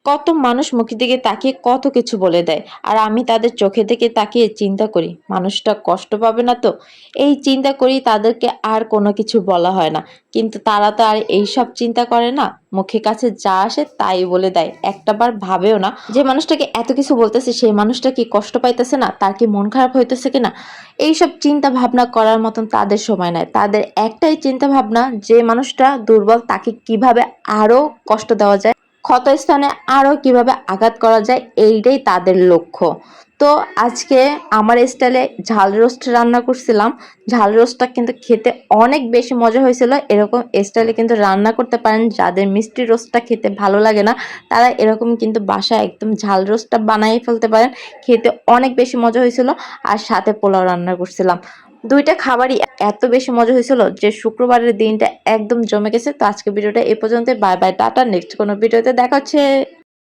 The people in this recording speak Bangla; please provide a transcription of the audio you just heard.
কত মানুষ মুখের দিকে তাকিয়ে কত কিছু বলে দেয়, আর আমি তাদের চোখের দিকে তাকিয়ে চিন্তা করি মানুষটা কষ্ট পাবে না তো। এই চিন্তা করি, তাদেরকে আর কোনো কিছু বলা হয় না। কিন্তু তারা তো আর এইসব চিন্তা করে না, মুখের কাছে যা আসে তাই বলে দেয়, একটাবার ভাবেও না যে মানুষটাকে এত কিছু বলতেছে সেই মানুষটা কি কষ্ট পাইতেছে না, তার কি মন খারাপ হইতেছে কিনা। এইসব চিন্তা ভাবনা করার মতন তাদের সময় নাই। তাদের একটাই চিন্তা ভাবনা, যে মানুষটা দুর্বল তাকে কিভাবে আরো কষ্ট দেওয়া যায়, ক্ষতস্থানে আরো কিভাবে আঘাত করা যায়, এইটাই তাদের লক্ষ্য। তো আজকে আমার স্টাইলে ঝাল রোস্ট রান্না করছিলাম। ঝাল রোস্টটা কিন্তু খেতে অনেক বেশি মজা হয়েছিল। এরকম স্টাইলে কিন্তু রান্না করতে পারেন। যাদের মিষ্টি রোস্টটা খেতে ভালো লাগে না, তারা এরকম কিন্তু বাসায় একদম ঝাল রোস্টটা বানিয়ে ফেলতে পারেন। খেতে অনেক বেশি মজা হয়েছিল। আর সাথে পোলাও রান্না করছিলাম। দুইটা খাবারই এত বেশি মজা হয়েছিল যে শুক্রবারের দিনটা একদম জমে গেছে। তো আজকে ভিডিওটা এ পর্যন্ত। Bye bye, tata. নেক্সট কোনো ভিডিওতে দেখা হচ্ছে।